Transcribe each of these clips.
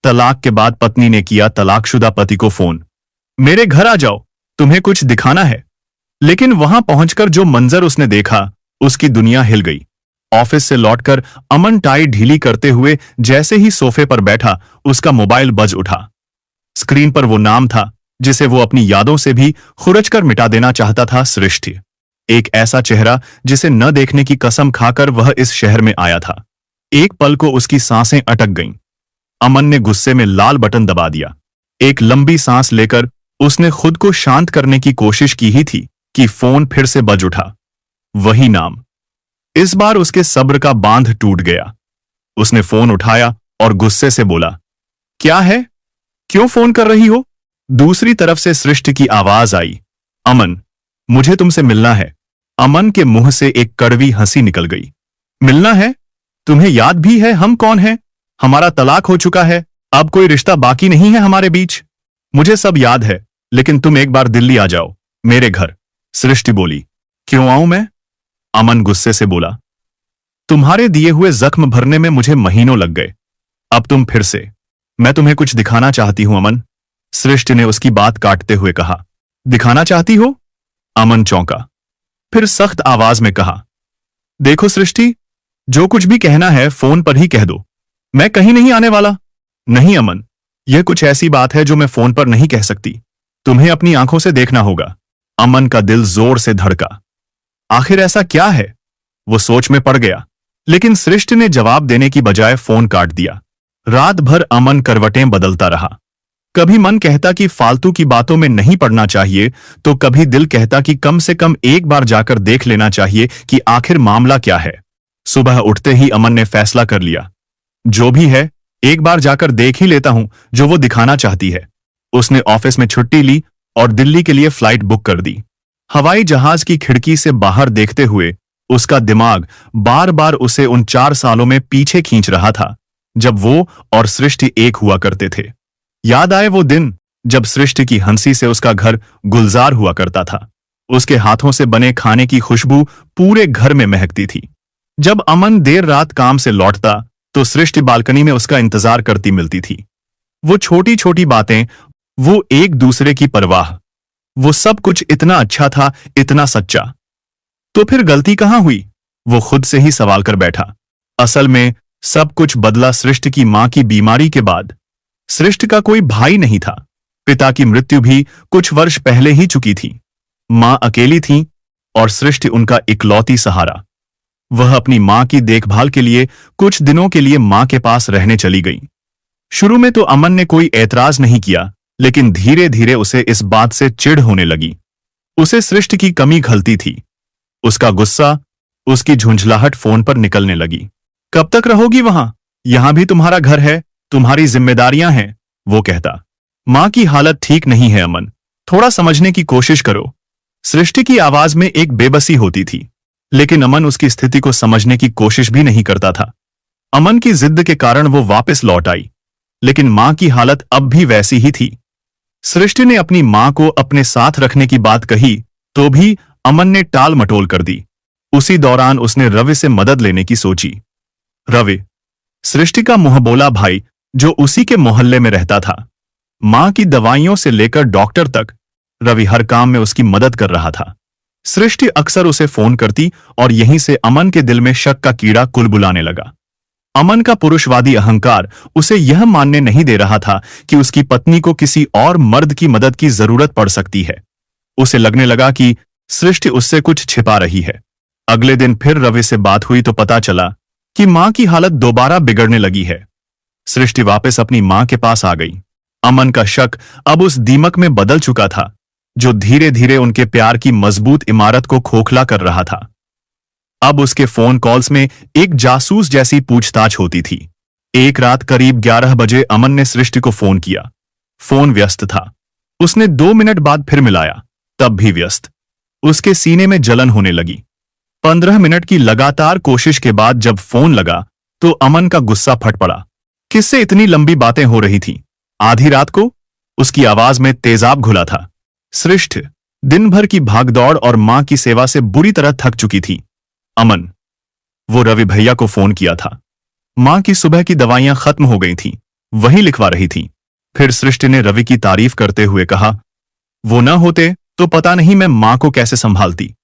तलाक के बाद पत्नी ने किया तलाकशुदा पति को फोन। मेरे घर आ जाओ, तुम्हें कुछ दिखाना है। लेकिन वहां पहुंचकर जो मंजर उसने देखा, उसकी दुनिया हिल गई। ऑफिस से लौटकर अमन टाई ढीली करते हुए जैसे ही सोफे पर बैठा, उसका मोबाइल बज उठा। स्क्रीन पर वो नाम था जिसे वो अपनी यादों से भी खुरचकर मिटा देना चाहता था, सृष्टि। एक ऐसा चेहरा जिसे न देखने की कसम खाकर वह इस शहर में आया था। एक पल को उसकी सांसें अटक गईं। अमन ने गुस्से में लाल बटन दबा दिया। एक लंबी सांस लेकर उसने खुद को शांत करने की कोशिश की ही थी कि फोन फिर से बज उठा। वही नाम। इस बार उसके सब्र का बांध टूट गया। उसने फोन उठाया और गुस्से से बोला, क्या है? क्यों फोन कर रही हो? दूसरी तरफ से सृष्टि की आवाज आई, अमन, मुझे तुमसे मिलना है। अमन के मुंह से एक कड़वी हंसी निकल गई। मिलना है? तुम्हें याद भी है हम कौन हैं? हमारा तलाक हो चुका है, अब कोई रिश्ता बाकी नहीं है हमारे बीच। मुझे सब याद है, लेकिन तुम एक बार दिल्ली आ जाओ, मेरे घर। सृष्टि बोली, क्यों आऊं मैं? अमन गुस्से से बोला, तुम्हारे दिए हुए जख्म भरने में मुझे महीनों लग गए। अब तुम फिर से। मैं तुम्हें कुछ दिखाना चाहती हूं अमन। सृष्टि ने उसकी बात काटते हुए कहा। दिखाना चाहती हो? अमन चौंका, फिर सख्त आवाज में कहा, देखो सृष्टि, जो कुछ भी कहना है फोन पर ही कह दो। मैं कहीं नहीं आने वाला। नहीं अमन, यह कुछ ऐसी बात है जो मैं फोन पर नहीं कह सकती। तुम्हें अपनी आंखों से देखना होगा। अमन का दिल जोर से धड़का। आखिर ऐसा क्या है? वो सोच में पड़ गया, लेकिन सृष्टि ने जवाब देने की बजाय फोन काट दिया। रात भर अमन करवटें बदलता रहा। कभी मन कहता कि फालतू की बातों में नहीं पड़ना चाहिए, तो कभी दिल कहता कि कम से कम एक बार जाकर देख लेना चाहिए कि आखिर मामला क्या है। सुबह उठते ही अमन ने फैसला कर लिया, जो भी है एक बार जाकर देख ही लेता हूं जो वो दिखाना चाहती है। उसने ऑफिस में छुट्टी ली और दिल्ली के लिए फ्लाइट बुक कर दी। हवाई जहाज की खिड़की से बाहर देखते हुए उसका दिमाग बार बार उसे उन 4 सालों में पीछे खींच रहा था जब वो और सृष्टि एक हुआ करते थे। याद आए वो दिन जब सृष्टि की हंसी से उसका घर गुलजार हुआ करता था। उसके हाथों से बने खाने की खुशबू पूरे घर में महकती थी। जब अमन देर रात काम से लौटता तो सृष्टि बालकनी में उसका इंतजार करती मिलती थी। वो छोटी छोटी बातें, वो एक दूसरे की परवाह, वो सब कुछ इतना अच्छा था, इतना सच्चा। तो फिर गलती कहां हुई? वो खुद से ही सवाल कर बैठा। असल में सब कुछ बदला सृष्टि की मां की बीमारी के बाद। सृष्टि का कोई भाई नहीं था। पिता की मृत्यु भी कुछ वर्ष पहले ही चुकी थी। मां अकेली थी और सृष्टि उनका इकलौती सहारा। वह अपनी मां की देखभाल के लिए कुछ दिनों के लिए मां के पास रहने चली गई। शुरू में तो अमन ने कोई ऐतराज नहीं किया, लेकिन धीरे धीरे उसे इस बात से चिढ़ होने लगी। उसे सृष्टि की कमी खलती थी। उसका गुस्सा, उसकी झुंझलाहट फोन पर निकलने लगी। कब तक रहोगी वहां? यहां भी तुम्हारा घर है, तुम्हारी जिम्मेदारियां हैं, वो कहता। मां की हालत ठीक नहीं है अमन, थोड़ा समझने की कोशिश करो। सृष्टि की आवाज में एक बेबसी होती थी, लेकिन अमन उसकी स्थिति को समझने की कोशिश भी नहीं करता था। अमन की जिद के कारण वो वापस लौट आई, लेकिन मां की हालत अब भी वैसी ही थी। सृष्टि ने अपनी मां को अपने साथ रखने की बात कही तो भी अमन ने टाल मटोल कर दी। उसी दौरान उसने रवि से मदद लेने की सोची। रवि, सृष्टि का मुंहबोला भाई, जो उसी के मोहल्ले में रहता था। मां की दवाइयों से लेकर डॉक्टर तक रवि हर काम में उसकी मदद कर रहा था। सृष्टि अक्सर उसे फोन करती और यहीं से अमन के दिल में शक का कीड़ा कुलबुलाने लगा। अमन का पुरुषवादी अहंकार उसे यह मानने नहीं दे रहा था कि उसकी पत्नी को किसी और मर्द की मदद की जरूरत पड़ सकती है। उसे लगने लगा कि सृष्टि उससे कुछ छिपा रही है। अगले दिन फिर रवि से बात हुई तो पता चला कि मां की हालत दोबारा बिगड़ने लगी है। सृष्टि वापस अपनी मां के पास आ गई। अमन का शक अब उस दीमक में बदल चुका था जो धीरे धीरे उनके प्यार की मजबूत इमारत को खोखला कर रहा था। अब उसके फोन कॉल्स में एक जासूस जैसी पूछताछ होती थी। एक रात करीब 11 बजे अमन ने सृष्टि को फोन किया। फोन व्यस्त था। उसने 2 मिनट बाद फिर मिलाया, तब भी व्यस्त। उसके सीने में जलन होने लगी। 15 मिनट की लगातार कोशिश के बाद जब फोन लगा तो अमन का गुस्सा फट पड़ा। किससे इतनी लंबी बातें हो रही थी आधी रात को? उसकी आवाज में तेजाब घुला था। सृष्टि दिन भर की भागदौड़ और मां की सेवा से बुरी तरह थक चुकी थी। अमन, वो रवि भैया को फोन किया था। मां की सुबह की दवाइयां खत्म हो गई थीं। वही लिखवा रही थी। फिर सृष्टि ने रवि की तारीफ करते हुए कहा, वो ना होते तो पता नहीं मैं मां को कैसे संभालती।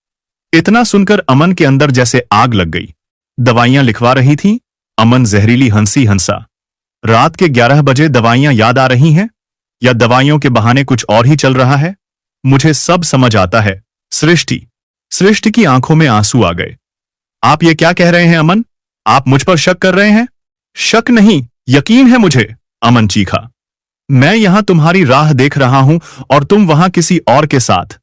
इतना सुनकर अमन के अंदर जैसे आग लग गई। दवाइयां लिखवा रही थी। अमन जहरीली हंसी हंसा। रात के 11 बजे दवाइयां याद आ रही हैं या दवाइयों के बहाने कुछ और ही चल रहा है? मुझे सब समझ आता है। सृष्टि की आंखों में आंसू आ गए। आप ये क्या कह रहे हैं अमन? आप मुझ पर शक कर रहे हैं? शक नहीं, यकीन है मुझे, अमन चीखा। मैं यहां तुम्हारी राह देख रहा हूं और तुम वहां किसी और के साथ।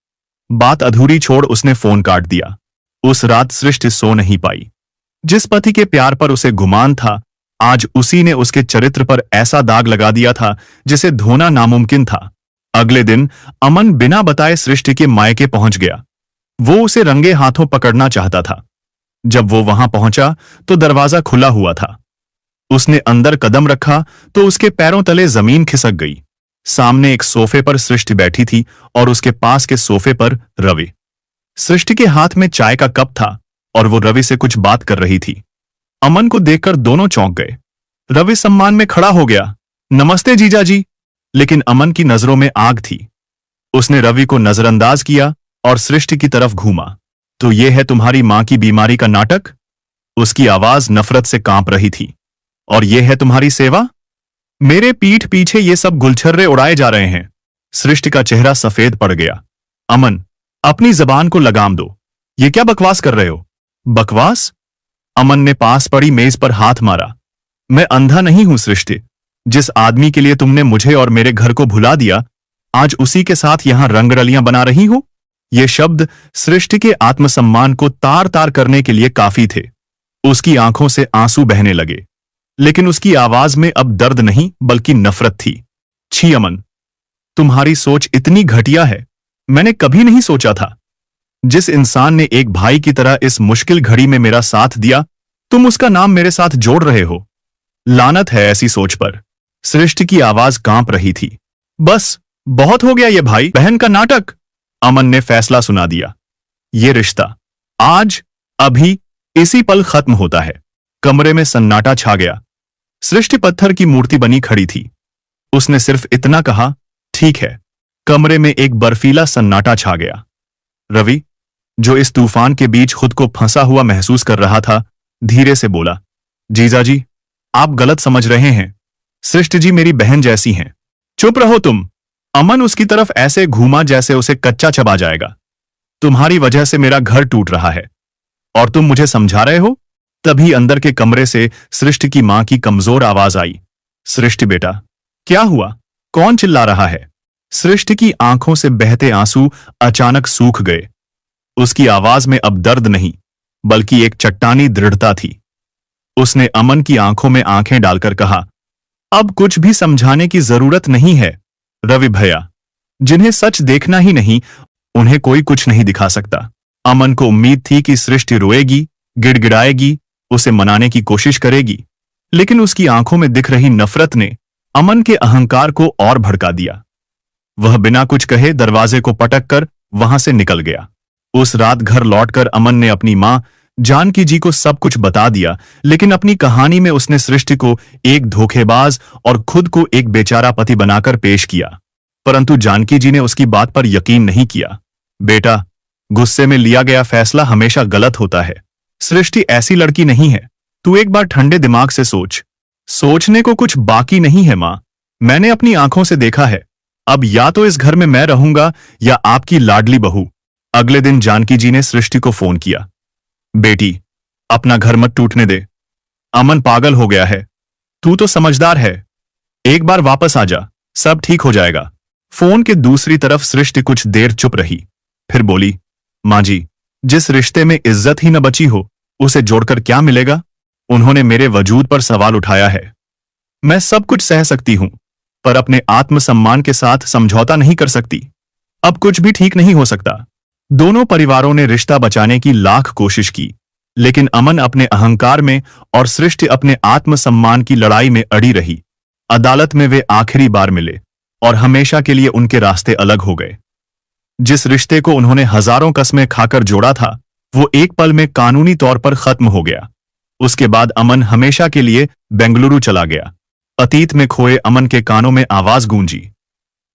बात अधूरी छोड़ उसने फोन काट दिया। उस रात सृष्टि सो नहीं पाई। जिस पति के प्यार पर उसे गुमान था, आज उसी ने उसके चरित्र पर ऐसा दाग लगा दिया था जिसे धोना नामुमकिन था। अगले दिन अमन बिना बताए सृष्टि के मायके पहुंच गया। वो उसे रंगे हाथों पकड़ना चाहता था। जब वो वहां पहुंचा तो दरवाजा खुला हुआ था। उसने अंदर कदम रखा तो उसके पैरों तले जमीन खिसक गई। सामने एक सोफे पर सृष्टि बैठी थी और उसके पास के सोफे पर रवि। सृष्टि के हाथ में चाय का कप था और वो रवि से कुछ बात कर रही थी। अमन को देखकर दोनों चौंक गए। रवि सम्मान में खड़ा हो गया, नमस्ते जीजाजी। लेकिन अमन की नजरों में आग थी। उसने रवि को नजरअंदाज किया और सृष्टि की तरफ घूमा। तो ये है तुम्हारी मां की बीमारी का नाटक? उसकी आवाज नफरत से कांप रही थी। और ये है तुम्हारी सेवा? मेरे पीठ पीछे ये सब गुलछर्रे उड़ाए जा रहे हैं। सृष्टि का चेहरा सफेद पड़ गया। अमन, अपनी जबान को लगाम दो। ये क्या बकवास कर रहे हो? बकवास? अमन ने पास पड़ी मेज पर हाथ मारा। मैं अंधा नहीं हूं सृष्टि। जिस आदमी के लिए तुमने मुझे और मेरे घर को भुला दिया, आज उसी के साथ यहां रंगरलियां बना रही हो। ये शब्द सृष्टि के आत्मसम्मान को तार तार करने के लिए काफी थे। उसकी आंखों से आंसू बहने लगे, लेकिन उसकी आवाज में अब दर्द नहीं बल्कि नफरत थी। छी अमन, तुम्हारी सोच इतनी घटिया है। मैंने कभी नहीं सोचा था। जिस इंसान ने एक भाई की तरह इस मुश्किल घड़ी में मेरा साथ दिया, तुम उसका नाम मेरे साथ जोड़ रहे हो। लानत है ऐसी सोच पर। सृष्टि की आवाज कांप रही थी। बस, बहुत हो गया ये भाई बहन का नाटक। अमन ने फैसला सुना दिया। ये रिश्ता आज, अभी, इसी पल खत्म होता है। कमरे में सन्नाटा छा गया। सृष्टि पत्थर की मूर्ति बनी खड़ी थी। उसने सिर्फ इतना कहा, ठीक है। कमरे में एक बर्फीला सन्नाटा छा गया। रवि, जो इस तूफान के बीच खुद को फंसा हुआ महसूस कर रहा था, धीरे से बोला, जीजाजी, आप गलत समझ रहे हैं। सृष्टि जी मेरी बहन जैसी हैं। चुप रहो तुम। अमन उसकी तरफ ऐसे घूमा जैसे उसे कच्चा चबा जाएगा। तुम्हारी वजह से मेरा घर टूट रहा है और तुम मुझे समझा रहे हो? तभी अंदर के कमरे से सृष्टि की मां की कमजोर आवाज आई, सृष्टि बेटा, क्या हुआ? कौन चिल्ला रहा है? सृष्टि की आंखों से बहते आंसू अचानक सूख गए। उसकी आवाज में अब दर्द नहीं बल्कि एक चट्टानी दृढ़ता थी। उसने अमन की आंखों में आंखें डालकर कहा, अब कुछ भी समझाने की जरूरत नहीं है रवि भैया। जिन्हें सच देखना ही नहीं, उन्हें कोई कुछ नहीं दिखा सकता। अमन को उम्मीद थी कि सृष्टि रोएगी, गिड़गिड़ाएगी, उसे मनाने की कोशिश करेगी, लेकिन उसकी आंखों में दिख रही नफरत ने अमन के अहंकार को और भड़का दिया। वह बिना कुछ कहे दरवाजे को पटक कर वहां से निकल गया। उस रात घर लौटकर अमन ने अपनी मां जानकी जी को सब कुछ बता दिया, लेकिन अपनी कहानी में उसने सृष्टि को एक धोखेबाज और खुद को एक बेचारा पति बनाकर पेश किया। परंतु जानकी जी ने उसकी बात पर यकीन नहीं किया। बेटा, गुस्से में लिया गया फैसला हमेशा गलत होता है। सृष्टि ऐसी लड़की नहीं है। तू एक बार ठंडे दिमाग से सोच। सोचने को कुछ बाकी नहीं है मां। मैंने अपनी आंखों से देखा है। अब या तो इस घर में मैं रहूंगा या आपकी लाडली बहू। अगले दिन जानकी जी ने सृष्टि को फोन किया। बेटी, अपना घर मत टूटने दे। अमन पागल हो गया है। तू तो समझदार है। एक बार वापस आ जा, सब ठीक हो जाएगा। फोन के दूसरी तरफ सृष्टि कुछ देर चुप रही, फिर बोली, मां जी, जिस रिश्ते में इज्जत ही न बची हो, उसे जोड़कर क्या मिलेगा? उन्होंने मेरे वजूद पर सवाल उठाया है। मैं सब कुछ सह सकती हूं, पर अपने आत्मसम्मान के साथ समझौता नहीं कर सकती। अब कुछ भी ठीक नहीं हो सकता। दोनों परिवारों ने रिश्ता बचाने की लाख कोशिश की, लेकिन अमन अपने अहंकार में और सृष्टि अपने आत्मसम्मान की लड़ाई में अड़ी रही। अदालत में वे आखिरी बार मिले और हमेशा के लिए उनके रास्ते अलग हो गए। जिस रिश्ते को उन्होंने हजारों कस्में खाकर जोड़ा था, वो एक पल में कानूनी तौर पर खत्म हो गया। उसके बाद अमन हमेशा के लिए बेंगलुरु चला गया। अतीत में खोए अमन के कानों में आवाज गूंजी।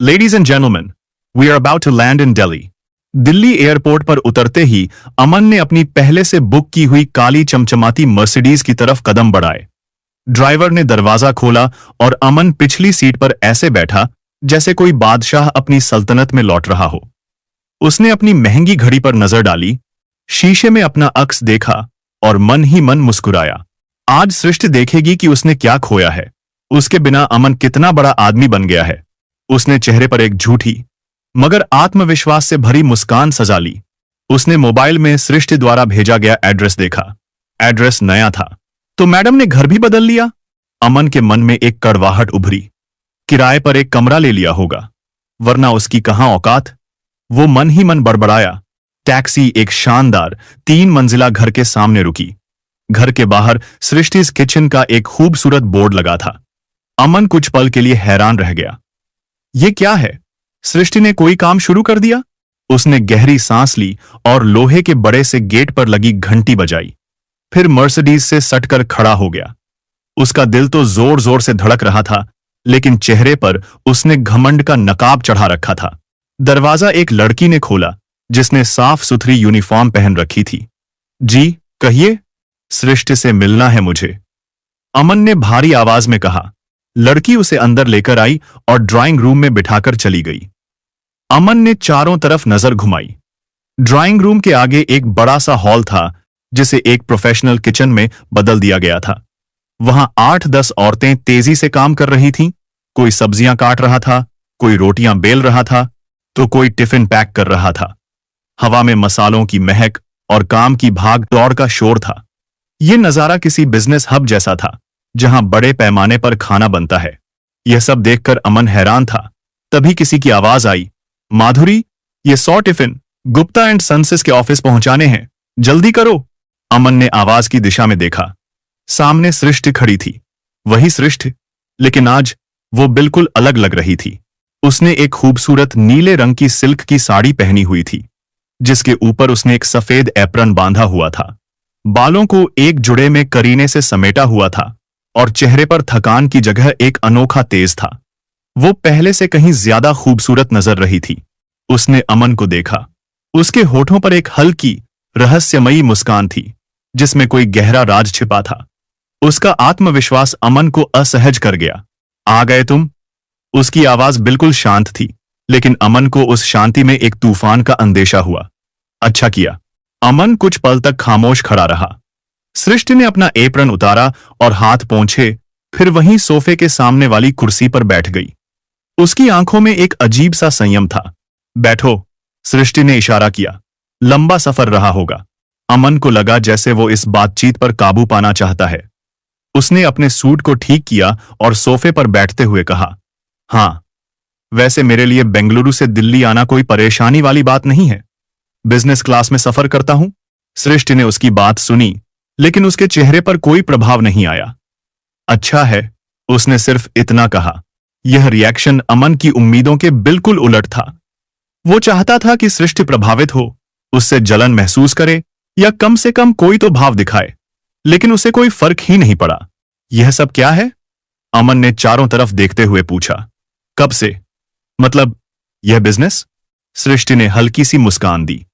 Ladies and gentleman, we are about to land in Delhi. Delhi airport पर उतरते ही अमन ने अपनी पहले से बुक की हुई काली चमचमाती मर्सिडीज की तरफ कदम बढ़ाए। ड्राइवर ने दरवाजा खोला और अमन पिछली सीट पर ऐसे बैठा जैसे कोई बादशाह अपनी सल्तनत में लौट रहा हो। उसने अपनी महंगी घड़ी पर नजर डाली, शीशे में अपना अक्स देखा और मन ही मन मुस्कुराया। आज सृष्टि देखेगी कि उसने क्या खोया है, उसके बिना अमन कितना बड़ा आदमी बन गया है। उसने चेहरे पर एक झूठी मगर आत्मविश्वास से भरी मुस्कान सजा ली। उसने मोबाइल में सृष्टि द्वारा भेजा गया एड्रेस देखा। एड्रेस नया था। तो मैडम ने घर भी बदल लिया? अमन के मन में एक कड़वाहट उभरी। किराए पर एक कमरा ले लिया होगा, वरना उसकी कहां औकात। वो मन ही मन बड़बड़ाया। टैक्सी एक शानदार 3 मंजिला घर के सामने रुकी। घर के बाहर सृष्टिस किचन का एक खूबसूरत बोर्ड लगा था। अमन कुछ पल के लिए हैरान रह गया। ये क्या है? सृष्टि ने कोई काम शुरू कर दिया? उसने गहरी सांस ली और लोहे के बड़े से गेट पर लगी घंटी बजाई। फिर मर्सिडीज से सटकर खड़ा हो गया। उसका दिल तो जोर जोर से धड़क रहा था, लेकिन चेहरे पर उसने घमंड का नकाब चढ़ा रखा था। दरवाजा एक लड़की ने खोला, जिसने साफ सुथरी यूनिफॉर्म पहन रखी थी। जी कहिए। सृष्टि से मिलना है मुझे, अमन ने भारी आवाज में कहा। लड़की उसे अंदर लेकर आई और ड्राइंग रूम में बिठाकर चली गई। अमन ने चारों तरफ नजर घुमाई। ड्राइंग रूम के आगे एक बड़ा सा हॉल था, जिसे एक प्रोफेशनल किचन में बदल दिया गया था। वहां 8-10 औरतें तेजी से काम कर रही थीं। कोई सब्जियां काट रहा था, कोई रोटियां बेल रहा था, तो कोई टिफिन पैक कर रहा था। हवा में मसालों की महक और काम की भाग दौड़ का शोर था। यह नजारा किसी बिजनेस हब जैसा था, जहां बड़े पैमाने पर खाना बनता है। यह सब देखकर अमन हैरान था। तभी किसी की आवाज आई, माधुरी, ये 100 टिफिन गुप्ता एंड सन्स के ऑफिस पहुंचाने हैं, जल्दी करो। अमन ने आवाज की दिशा में देखा। सामने सृष्टि खड़ी थी। वही सृष्टि, लेकिन आज वो बिल्कुल अलग लग रही थी। उसने एक खूबसूरत नीले रंग की सिल्क की साड़ी पहनी हुई थी, जिसके ऊपर उसने एक सफेद एप्रन बांधा हुआ था। बालों को एक जुड़े में करीने से समेटा हुआ था और चेहरे पर थकान की जगह एक अनोखा तेज था। वो पहले से कहीं ज्यादा खूबसूरत नजर रही थी। उसने अमन को देखा। उसके होठों पर एक हल्की रहस्यमयी मुस्कान थी, जिसमें कोई गहरा राज छिपा था। उसका आत्मविश्वास अमन को असहज कर गया। आ गए तुम? उसकी आवाज बिल्कुल शांत थी, लेकिन अमन को उस शांति में एक तूफान का अंदेशा हुआ। अच्छा किया। अमन कुछ पल तक खामोश खड़ा रहा। सृष्टि ने अपना एप्रन उतारा और हाथ पोंछे, फिर वहीं सोफे के सामने वाली कुर्सी पर बैठ गई। उसकी आंखों में एक अजीब सा संयम था। बैठो, सृष्टि ने इशारा किया। लंबा सफर रहा होगा। अमन को लगा जैसे वो इस बातचीत पर काबू पाना चाहता है। उसने अपने सूट को ठीक किया और सोफे पर बैठते हुए कहा, हाँ, वैसे मेरे लिए बेंगलुरु से दिल्ली आना कोई परेशानी वाली बात नहीं है। बिजनेस क्लास में सफर करता हूं। सृष्टि ने उसकी बात सुनी, लेकिन उसके चेहरे पर कोई प्रभाव नहीं आया। अच्छा है, उसने सिर्फ इतना कहा। यह रिएक्शन अमन की उम्मीदों के बिल्कुल उलट था। वो चाहता था कि सृष्टि प्रभावित हो, उससे जलन महसूस करे या कम से कम कोई तो भाव दिखाए, लेकिन उसे कोई फर्क ही नहीं पड़ा। यह सब क्या है? अमन ने चारों तरफ देखते हुए पूछा। कब से? मतलब यह बिजनेस? सृष्टि ने हल्की सी मुस्कान दी।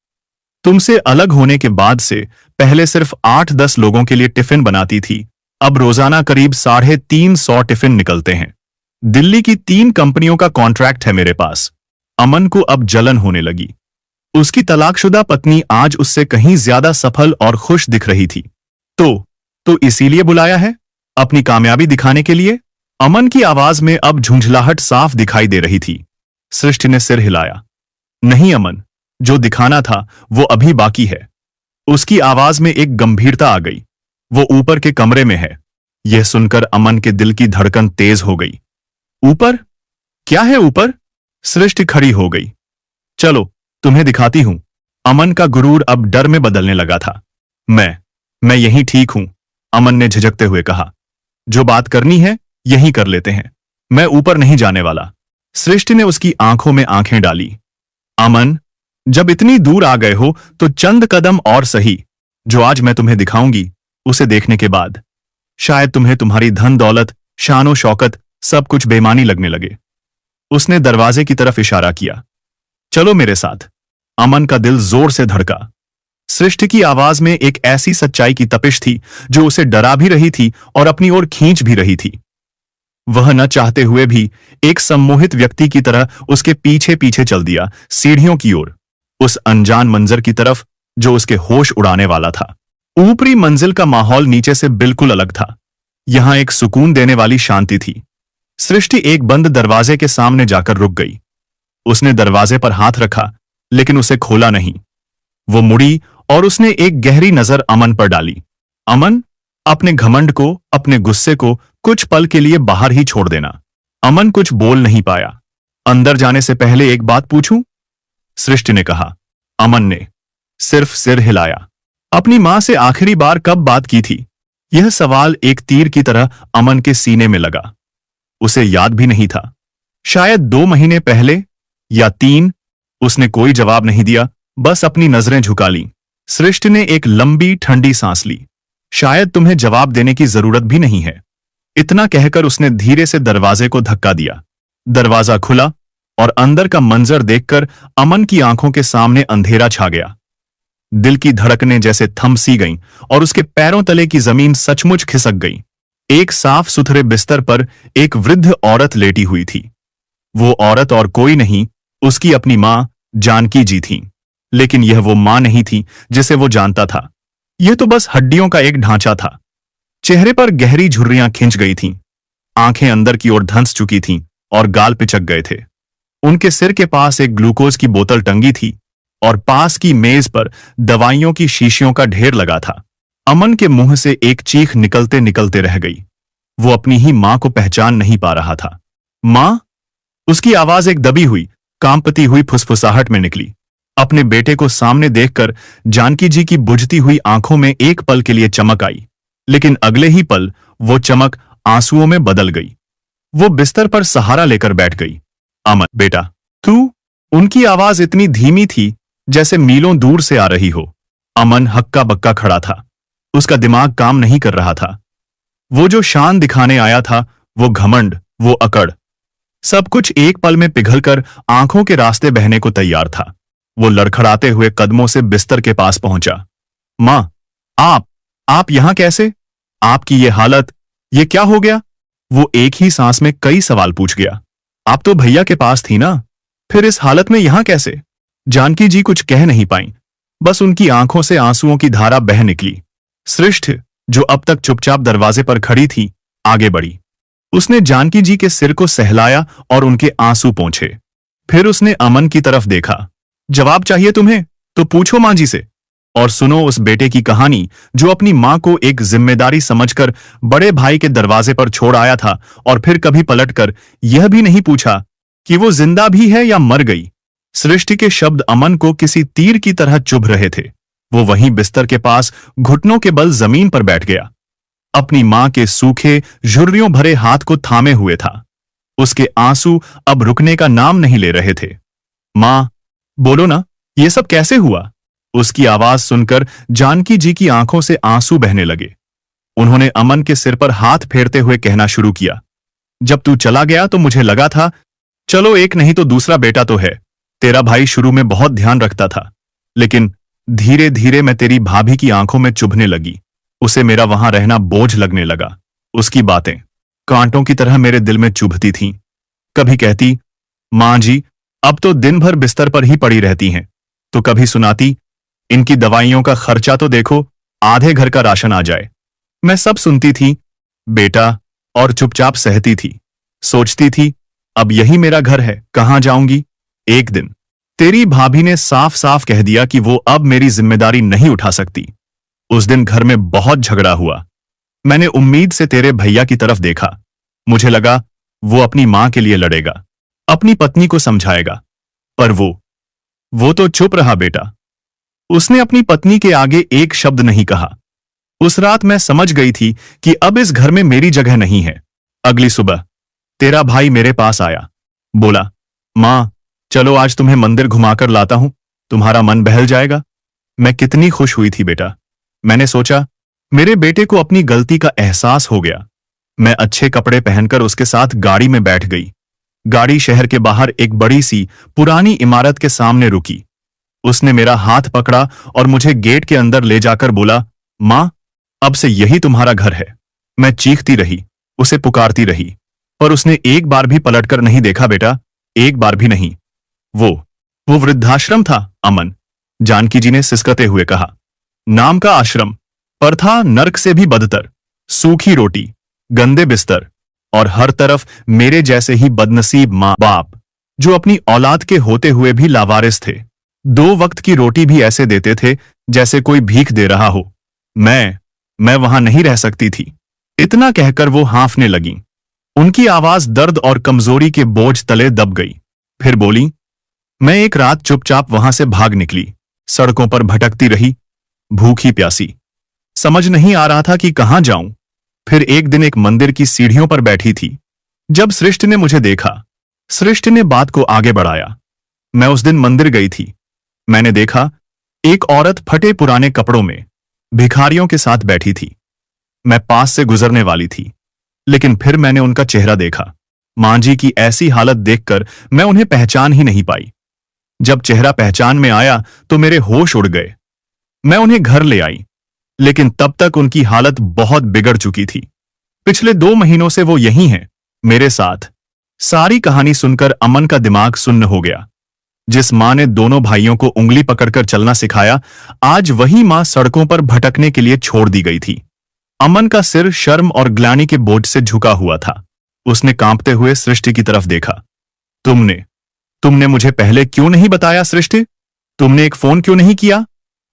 तुमसे अलग होने के बाद से पहले सिर्फ 8-10 लोगों के लिए टिफिन बनाती थी, अब रोजाना करीब 350 टिफिन निकलते हैं। दिल्ली की 3 कंपनियों का कॉन्ट्रैक्ट है मेरे पास। अमन को अब जलन होने लगी। उसकी तलाकशुदा पत्नी आज उससे कहीं ज्यादा सफल और खुश दिख रही थी। तो इसीलिए बुलाया है? अपनी कामयाबी दिखाने के लिए? अमन की आवाज में अब झुंझलाहट साफ दिखाई दे रही थी। सृष्टि ने सिर हिलाया। नहीं अमन, जो दिखाना था वो अभी बाकी है। उसकी आवाज में एक गंभीरता आ गई। वो ऊपर के कमरे में है। यह सुनकर अमन के दिल की धड़कन तेज हो गई। ऊपर? क्या है ऊपर? सृष्टि खड़ी हो गई। चलो तुम्हें दिखाती हूं। अमन का गुरूर अब डर में बदलने लगा था। मैं यहीं ठीक हूं, अमन ने झिझकते हुए कहा। जो बात करनी है यहीं कर लेते हैं, मैं ऊपर नहीं जाने वाला। सृष्टि ने उसकी आंखों में आंखें डाली। अमन, जब इतनी दूर आ गए हो तो चंद कदम और सही। जो आज मैं तुम्हें दिखाऊंगी, उसे देखने के बाद शायद तुम्हें तुम्हारी धन दौलत शानो शौकत सब कुछ बेमानी लगने लगे। उसने दरवाजे की तरफ इशारा किया। चलो मेरे साथ। अमन का दिल जोर से धड़का। सृष्टि की आवाज में एक ऐसी सच्चाई की तपिश थी जो उसे डरा भी रही थी और अपनी ओर खींच भी रही थी। वह न चाहते हुए भी एक सम्मोहित व्यक्ति की तरह उसके पीछे पीछे चल दिया, सीढ़ियों की ओर, उस अनजान मंजर की तरफ जो उसके होश उड़ाने वाला था। ऊपरी मंजिल का माहौल नीचे से बिल्कुल अलग था। यहां एक सुकून देने वाली शांति थी। सृष्टि एक बंद दरवाजे के सामने जाकर रुक गई। उसने दरवाजे पर हाथ रखा, लेकिन उसे खोला नहीं। वो मुड़ी और उसने एक गहरी नजर अमन पर डाली। अमन, अपने घमंड को, अपने गुस्से को कुछ पल के लिए बाहर ही छोड़ देना। अमन कुछ बोल नहीं पाया। अंदर जाने से पहले एक बात पूछूं? सृष्टि ने कहा। अमन ने सिर्फ सिर हिलाया। अपनी मां से आखिरी बार कब बात की थी? यह सवाल एक तीर की तरह अमन के सीने में लगा। उसे याद भी नहीं था। शायद 2 महीने पहले या 3। उसने कोई जवाब नहीं दिया, बस अपनी नजरें झुका लीं। सृष्टि ने एक लंबी ठंडी सांस ली। शायद तुम्हें जवाब देने की जरूरत भी नहीं है। इतना कहकर उसने धीरे से दरवाजे को धक्का दिया। दरवाजा खुला और अंदर का मंजर देखकर अमन की आंखों के सामने अंधेरा छा गया। दिल की धड़कनें जैसे थम सी गईं और उसके पैरों तले की जमीन सचमुच खिसक गई। एक साफ सुथरे बिस्तर पर एक वृद्ध औरत लेटी हुई थी। वो औरत और कोई नहीं, उसकी अपनी मां जानकी जी थी। लेकिन यह वो मां नहीं थी जिसे वो जानता था। यह तो बस हड्डियों का एक ढांचा था। चेहरे पर गहरी झुर्रियां खिंच गई थीं, आंखें अंदर की ओर धंस चुकी थीं और गाल पिचक गए थे। उनके सिर के पास एक ग्लूकोज की बोतल टंगी थी और पास की मेज पर दवाइयों की शीशियों का ढेर लगा था। अमन के मुंह से एक चीख निकलते निकलते रह गई। वो अपनी ही मां को पहचान नहीं पा रहा था। मां? उसकी आवाज एक दबी हुई, कांपती हुई फुसफुसाहट में निकली। अपने बेटे को सामने देखकर जानकी जी की बुझती हुई आंखों में एक पल के लिए चमक आई, लेकिन अगले ही पल वो चमक आंसुओं में बदल गई। वो बिस्तर पर सहारा लेकर बैठ गई। अमन, बेटा, तू? उनकी आवाज इतनी धीमी थी जैसे मीलों दूर से आ रही हो। अमन हक्का बक्का खड़ा था। उसका दिमाग काम नहीं कर रहा था। वो जो शान दिखाने आया था, वो घमंड, वो अकड़, सब कुछ एक पल में पिघलकर आंखों के रास्ते बहने को तैयार था। वो लड़खड़ाते हुए कदमों से बिस्तर के पास पहुंचा। मां, आप यहां कैसे? आपकी ये हालत, ये क्या हो गया? वो एक ही सांस में कई सवाल पूछ गया। आप तो भैया के पास थी ना, फिर इस हालत में यहां कैसे? जानकी जी कुछ कह नहीं पाईं, बस उनकी आंखों से आंसुओं की धारा बह निकली। सृष्टि, जो अब तक चुपचाप दरवाजे पर खड़ी थी, आगे बढ़ी। उसने जानकी जी के सिर को सहलाया और उनके आंसू पोंछे। फिर उसने अमन की तरफ देखा। जवाब चाहिए तुम्हें? तो पूछो मां जी से, और सुनो उस बेटे की कहानी जो अपनी मां को एक जिम्मेदारी समझकर बड़े भाई के दरवाजे पर छोड़ आया था और फिर कभी पलटकर यह भी नहीं पूछा कि वो जिंदा भी है या मर गई। सृष्टि के शब्द अमन को किसी तीर की तरह चुभ रहे थे। वो वहीं बिस्तर के पास घुटनों के बल जमीन पर बैठ गया। अपनी मां के सूखे, झुर्रियों भरे हाथ को थामे हुए था। उसके आंसू अब रुकने का नाम नहीं ले रहे थे। मां, बोलो ना, ये सब कैसे हुआ? उसकी आवाज सुनकर जानकी जी की आंखों से आंसू बहने लगे। उन्होंने अमन के सिर पर हाथ फेरते हुए कहना शुरू किया। जब तू चला गया तो मुझे लगा था, चलो एक नहीं तो दूसरा बेटा तो है। तेरा भाई शुरू में बहुत ध्यान रखता था, लेकिन धीरे धीरे मैं तेरी भाभी की आंखों में चुभने लगी। उसे मेरा वहां रहना बोझ लगने लगा। उसकी बातें कांटों की तरह मेरे दिल में चुभती थीं। कभी कहती, मां जी अब तो दिन भर बिस्तर पर ही पड़ी रहती हैं, तो कभी सुनाती, इनकी दवाइयों का खर्चा तो देखो, आधे घर का राशन आ जाए। मैं सब सुनती थी बेटा, और चुपचाप सहती थी। सोचती थी, अब यही मेरा घर है, कहां जाऊंगी? एक दिन तेरी भाभी ने साफ साफ कह दिया कि वो अब मेरी जिम्मेदारी नहीं उठा सकती। उस दिन घर में बहुत झगड़ा हुआ। मैंने उम्मीद से तेरे भैया की तरफ देखा। मुझे लगा वो अपनी मां के लिए लड़ेगा, अपनी पत्नी को समझाएगा, पर वो तो चुप रहा बेटा। उसने अपनी पत्नी के आगे एक शब्द नहीं कहा। उस रात मैं समझ गई थी कि अब इस घर में मेरी जगह नहीं है। अगली सुबह तेरा भाई मेरे पास आया, बोला, मां चलो आज तुम्हें मंदिर घुमाकर लाता हूं, तुम्हारा मन बहल जाएगा। मैं कितनी खुश हुई थी बेटा। मैंने सोचा मेरे बेटे को अपनी गलती का एहसास हो गया। मैं अच्छे कपड़े पहनकर उसके साथ गाड़ी में बैठ गई। गाड़ी शहर के बाहर एक बड़ी सी पुरानी इमारत के सामने रुकी। उसने मेरा हाथ पकड़ा और मुझे गेट के अंदर ले जाकर बोला, मां, अब से यही तुम्हारा घर है। मैं चीखती रही, उसे पुकारती रही, पर उसने एक बार भी पलटकर नहीं देखा बेटा, एक बार भी नहीं। वो वृद्धाश्रम था अमन, जानकी जी ने सिसकते हुए कहा। नाम का आश्रम, पर था नर्क से भी बदतर। सूखी रोटी, गंदे बिस्तर और हर तरफ मेरे जैसे ही बदनसीब माँ बाप जो अपनी औलाद के होते हुए भी लावारिस थे। 2 वक्त की रोटी भी ऐसे देते थे जैसे कोई भीख दे रहा हो। मैं वहां नहीं रह सकती थी। इतना कहकर वो हाँफने लगीं। उनकी आवाज दर्द और कमजोरी के बोझ तले दब गई। फिर बोली, मैं एक रात चुपचाप वहां से भाग निकली। सड़कों पर भटकती रही, भूखी प्यासी। समझ नहीं आ रहा था कि कहां जाऊं। फिर एक दिन एक मंदिर की सीढ़ियों पर बैठी थी। जब सृष्टि ने मुझे देखा, सृष्टि ने बात को आगे बढ़ाया। मैं उस दिन मंदिर गई थी। मैंने देखा एक औरत फटे पुराने कपड़ों में भिखारियों के साथ बैठी थी। मैं पास से गुजरने वाली थी, लेकिन फिर मैंने उनका चेहरा देखा। मां जी की ऐसी हालत देखकर मैं उन्हें पहचान ही नहीं पाई। जब चेहरा पहचान में आया तो मेरे होश उड़ गए। मैं उन्हें घर ले आई, लेकिन तब तक उनकी हालत बहुत बिगड़ चुकी थी। पिछले 2 महीनों से वो यहीं हैं, मेरे साथ। सारी कहानी सुनकर अमन का दिमाग सुन्न हो गया। जिस मां ने दोनों भाइयों को उंगली पकड़कर चलना सिखाया, आज वही मां सड़कों पर भटकने के लिए छोड़ दी गई थी। अमन का सिर शर्म और ग्लानि के बोझ से झुका हुआ था। उसने कांपते हुए सृष्टि की तरफ देखा। तुमने मुझे पहले क्यों नहीं बताया सृष्टि? तुमने एक फोन क्यों नहीं किया?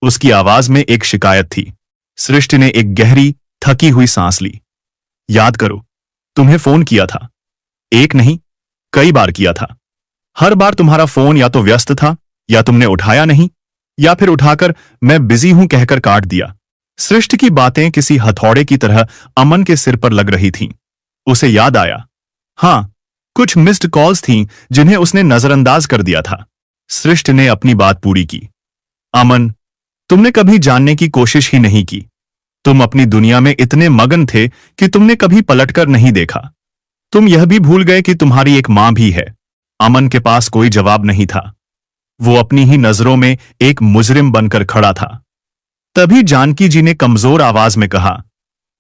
उसकी आवाज में एक शिकायत थी। सृष्टि ने एक गहरी, थकी हुई सांस ली। याद करो, तुम्हें फोन किया था। एक नहीं, कई बार किया था। हर बार तुम्हारा फोन या तो व्यस्त था, या तुमने उठाया नहीं, या फिर उठाकर मैं बिजी हूं कहकर काट दिया। सृष्टि की बातें किसी हथौड़े की तरह अमन के सिर पर लग रही थीं। उसे याद आया, हां, कुछ मिस्ड कॉल्स थीं जिन्हें उसने नजरअंदाज कर दिया था। सृष्टि ने अपनी बात पूरी की। अमन, तुमने कभी जानने की कोशिश ही नहीं की। तुम अपनी दुनिया में इतने मगन थे कि तुमने कभी पलटकर नहीं देखा। तुम यह भी भूल गए कि तुम्हारी एक मां भी है। अमन के पास कोई जवाब नहीं था। वो अपनी ही नजरों में एक मुजरिम बनकर खड़ा था। तभी जानकी जी ने कमजोर आवाज में कहा,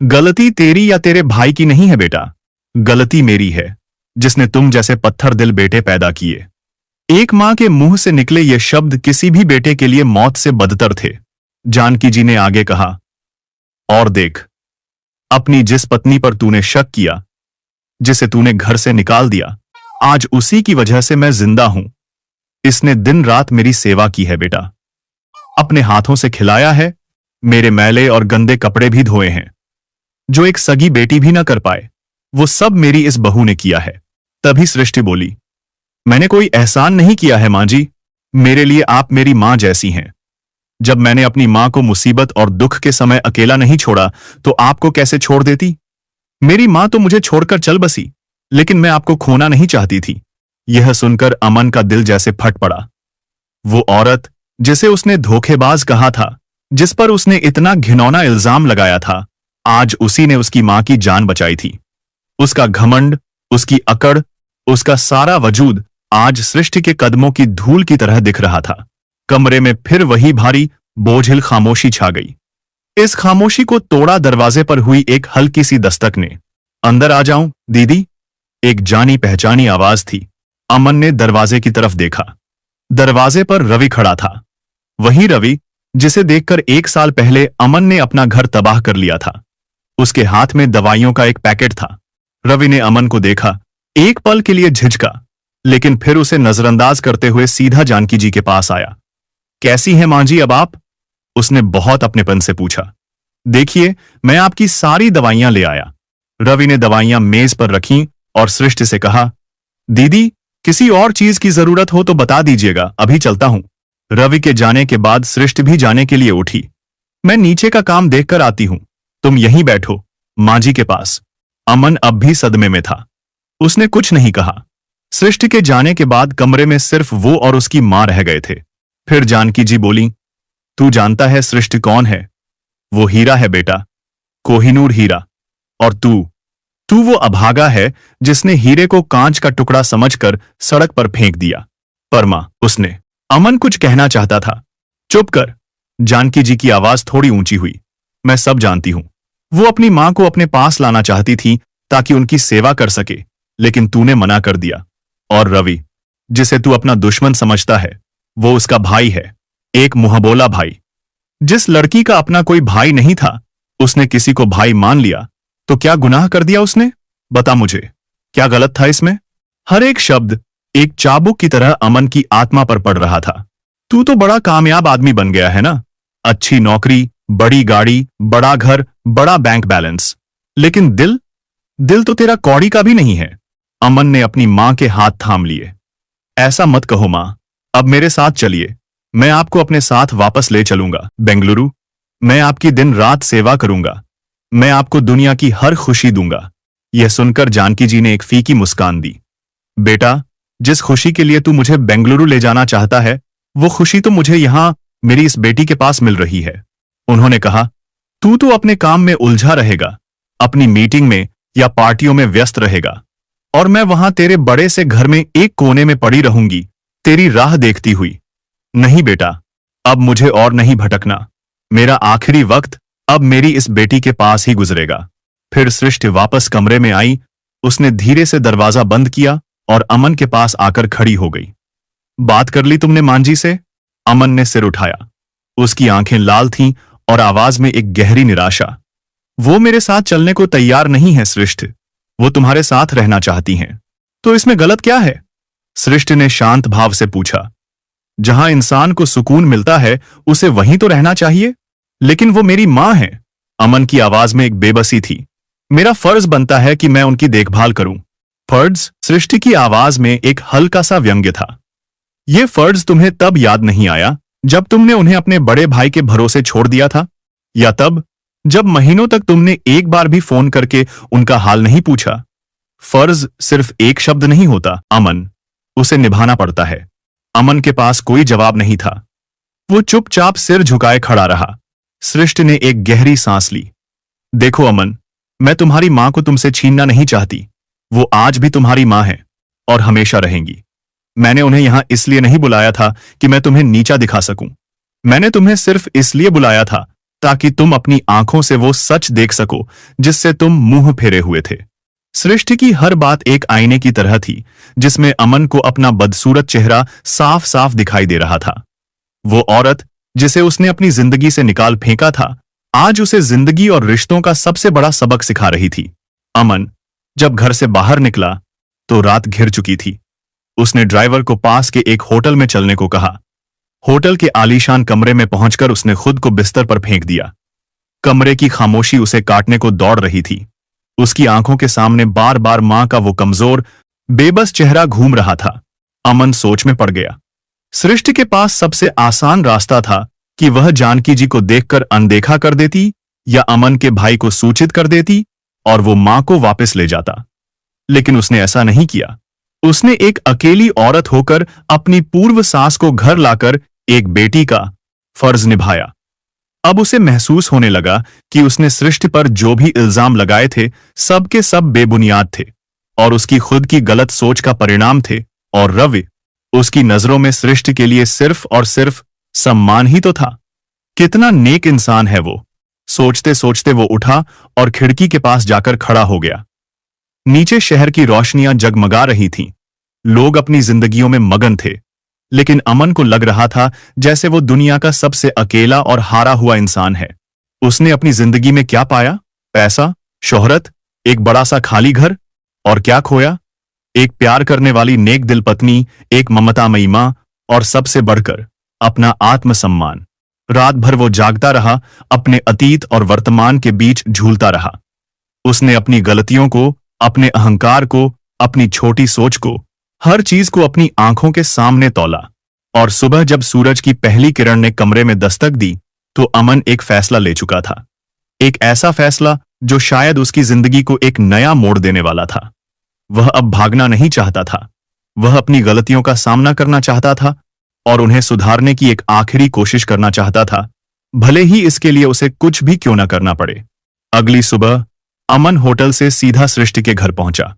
गलती तेरी या तेरे भाई की नहीं है बेटा, गलती मेरी है, जिसने तुम जैसे पत्थर दिल बेटे पैदा किए। एक मां के मुंह से निकले ये शब्द किसी भी बेटे के लिए मौत से बदतर थे। जानकी जी ने आगे कहा, और देख, अपनी जिस पत्नी पर तूने शक किया, जिसे तूने घर से निकाल दिया, आज उसी की वजह से मैं जिंदा हूं। इसने दिन रात मेरी सेवा की है बेटा, अपने हाथों से खिलाया है, मेरे मैले और गंदे कपड़े भी धोए हैं। जो एक सगी बेटी भी ना कर पाए, वो सब मेरी इस बहू ने किया है। तभी सृष्टि बोली, मैंने कोई एहसान नहीं किया है मां जी, मेरे लिए आप मेरी मां जैसी हैं। जब मैंने अपनी मां को मुसीबत और दुख के समय अकेला नहीं छोड़ा, तो आपको कैसे छोड़ देती? मेरी मां तो मुझे छोड़कर चल बसी, लेकिन मैं आपको खोना नहीं चाहती थी। यह सुनकर अमन का दिल जैसे फट पड़ा। वो औरत जिसे उसने धोखेबाज कहा था, जिस पर उसने इतना घिनौना इल्जाम लगाया था, आज उसी ने उसकी मां की जान बचाई थी। उसका घमंड, उसकी अकड़, उसका सारा वजूद आज सृष्टि के कदमों की धूल की तरह दिख रहा था। कमरे में फिर वही भारी, बोझिल खामोशी छा गई। इस खामोशी को तोड़ा दरवाजे पर हुई एक हल्की सी दस्तक ने। अंदर आ जाऊं दीदी? एक जानी पहचानी आवाज थी। अमन ने दरवाजे की तरफ देखा। दरवाजे पर रवि खड़ा था। वही रवि जिसे देखकर 1 साल पहले अमन ने अपना घर तबाह कर लिया था। उसके हाथ में दवाइयों का एक पैकेट था। रवि ने अमन को देखा, एक पल के लिए झिझका, लेकिन फिर उसे नजरअंदाज करते हुए सीधा जानकी जी के पास आया। कैसी हैं मां जी अब आप? उसने बहुत अपनेपन से पूछा। देखिए, मैं आपकी सारी दवाइयां ले आया। रवि ने दवाइयां मेज पर रखीं और सृष्टि से कहा, दीदी, किसी और चीज की जरूरत हो तो बता दीजिएगा, अभी चलता हूं। रवि के जाने के बाद सृष्टि भी जाने के लिए उठी। मैं नीचे का काम देखकर आती हूं, तुम यहीं बैठो, मां जी के पास। अमन अब भी सदमे में था। उसने कुछ नहीं कहा। सृष्टि के जाने के बाद कमरे में सिर्फ वो और उसकी मां रह गए थे। फिर जानकी जी बोली, तू जानता है सृष्टि कौन है? वो हीरा है बेटा, कोहिनूर हीरा। और तू तू वो अभागा है जिसने हीरे को कांच का टुकड़ा समझकर सड़क पर फेंक दिया। परमा, उसने। अमन कुछ कहना चाहता था। चुप कर। जानकी जी की आवाज थोड़ी ऊंची हुई। मैं सब जानती हूं। वो अपनी मां को अपने पास लाना चाहती थी ताकि उनकी सेवा कर सके, लेकिन तूने मना कर दिया। और रवि, जिसे तू अपना दुश्मन समझता है, वो उसका भाई है, एक मुंहबोला भाई। जिस लड़की का अपना कोई भाई नहीं था, उसने किसी को भाई मान लिया। तो क्या गुनाह कर दिया उसने? बता मुझे, क्या गलत था इसमें? हर एक शब्द एक चाबुक की तरह अमन की आत्मा पर पड़ रहा था। तू तो बड़ा कामयाब आदमी बन गया है ना, अच्छी नौकरी, बड़ी गाड़ी, बड़ा घर, बड़ा बैंक बैलेंस, लेकिन दिल दिल तो तेरा कौड़ी का भी नहीं है। अमन ने अपनी मां के हाथ थाम लिए। ऐसा मत कहो मां, अब मेरे साथ चलिए, मैं आपको अपने साथ वापस ले चलूंगा बेंगलुरु। मैं आपकी दिन रात सेवा करूंगा, मैं आपको दुनिया की हर खुशी दूंगा। यह सुनकर जानकी जी ने एक फीकी मुस्कान दी। बेटा, जिस खुशी के लिए तू मुझे बेंगलुरु ले जाना चाहता है, वो खुशी तो मुझे यहां मेरी इस बेटी के पास मिल रही है। उन्होंने कहा, तू तो अपने काम में उलझा रहेगा, अपनी मीटिंग में या पार्टियों में व्यस्त रहेगा, और मैं वहां तेरे बड़े से घर में एक कोने में पड़ी रहूंगी, तेरी राह देखती हुई। नहीं बेटा, अब मुझे और नहीं भटकना। मेरा आखिरी वक्त अब मेरी इस बेटी के पास ही गुजरेगा। फिर सृष्टि वापस कमरे में आई। उसने धीरे से दरवाजा बंद किया और अमन के पास आकर खड़ी हो गई। बात कर ली तुमने मांझी से? अमन ने सिर उठाया। उसकी आंखें लाल थीं और आवाज में एक गहरी निराशा। वो मेरे साथ चलने को तैयार नहीं है सृष्टि, वो तुम्हारे साथ रहना चाहती हैं। तो इसमें गलत क्या है? सृष्टि ने शांत भाव से पूछा। जहां इंसान को सुकून मिलता है, उसे वहीं तो रहना चाहिए। लेकिन वो मेरी मां है। अमन की आवाज में एक बेबसी थी। मेरा फर्ज बनता है कि मैं उनकी देखभाल करूं। फर्ज? सृष्टि की आवाज में एक हल्का सा व्यंग्य था। यह फर्ज तुम्हें तब याद नहीं आया जब तुमने उन्हें अपने बड़े भाई के भरोसे छोड़ दिया था, या तब जब महीनों तक तुमने एक बार भी फोन करके उनका हाल नहीं पूछा? फर्ज सिर्फ एक शब्द नहीं होता अमन, उसे निभाना पड़ता है। अमन के पास कोई जवाब नहीं था। वो चुपचाप सिर झुकाए खड़ा रहा। सृष्टि ने एक गहरी सांस ली। देखो अमन, मैं तुम्हारी मां को तुमसे छीनना नहीं चाहती। वो आज भी तुम्हारी मां है और हमेशा रहेंगी। मैंने उन्हें यहां इसलिए नहीं बुलाया था कि मैं तुम्हें नीचा दिखा सकूं। मैंने तुम्हें सिर्फ इसलिए बुलाया था ताकि तुम अपनी आंखों से वो सच देख सको जिससे तुम मुंह फेरे हुए थे। सृष्टि की हर बात एक आईने की तरह थी, जिसमें अमन को अपना बदसूरत चेहरा साफ साफ दिखाई दे रहा था। वो औरत जिसे उसने अपनी जिंदगी से निकाल फेंका था, आज उसे जिंदगी और रिश्तों का सबसे बड़ा सबक सिखा रही थी। अमन जब घर से बाहर निकला तो रात घिर चुकी थी। उसने ड्राइवर को पास के एक होटल में चलने को कहा। होटल के आलीशान कमरे में पहुंचकर उसने खुद को बिस्तर पर फेंक दिया। कमरे की खामोशी उसे काटने को दौड़ रही थी। उसकी आंखों के सामने बार बार मां का वो कमजोर, बेबस चेहरा घूम रहा था। अमन सोच में पड़ गया। सृष्टि के पास सबसे आसान रास्ता था कि वह जानकी जी को देखकर अनदेखा कर देती या अमन के भाई को सूचित कर देती और वो मां को वापस ले जाता। लेकिन उसने ऐसा नहीं किया। उसने एक अकेली औरत होकर अपनी पूर्व सास को घर लाकर एक बेटी का फर्ज निभाया। अब उसे महसूस होने लगा कि उसने सृष्टि पर जो भी इल्जाम लगाए थे, सब के सब बेबुनियाद थे और उसकी खुद की गलत सोच का परिणाम थे। और रवि उसकी नजरों में सृष्टि के लिए सिर्फ और सिर्फ सम्मान ही तो था। कितना नेक इंसान है वो। सोचते सोचते वो उठा और खिड़की के पास जाकर खड़ा हो गया। नीचे शहर की रोशनियां जगमगा रही थीं। लोग अपनी जिंदगियों में मगन थे, लेकिन अमन को लग रहा था जैसे वो दुनिया का सबसे अकेला और हारा हुआ इंसान है। उसने अपनी जिंदगी में क्या पाया? पैसा, शोहरत, एक बड़ा सा खाली घर, और क्या खोया? एक प्यार करने वाली नेक दिल पत्नी, एक ममतामयी मां, और सबसे बढ़कर अपना आत्मसम्मान। रात भर वो जागता रहा, अपने अतीत और वर्तमान के बीच झूलता रहा। उसने अपनी गलतियों को, अपने अहंकार को, अपनी छोटी सोच को, हर चीज को अपनी आंखों के सामने तौला। और सुबह जब सूरज की पहली किरण ने कमरे में दस्तक दी तो अमन एक फैसला ले चुका था। एक ऐसा फैसला जो शायद उसकी जिंदगी को एक नया मोड़ देने वाला था। वह अब भागना नहीं चाहता था। वह अपनी गलतियों का सामना करना चाहता था और उन्हें सुधारने की एक आखिरी कोशिश करना चाहता था, भले ही इसके लिए उसे कुछ भी क्यों न करना पड़े। अगली सुबह अमन होटल से सीधा सृष्टि के घर पहुंचा।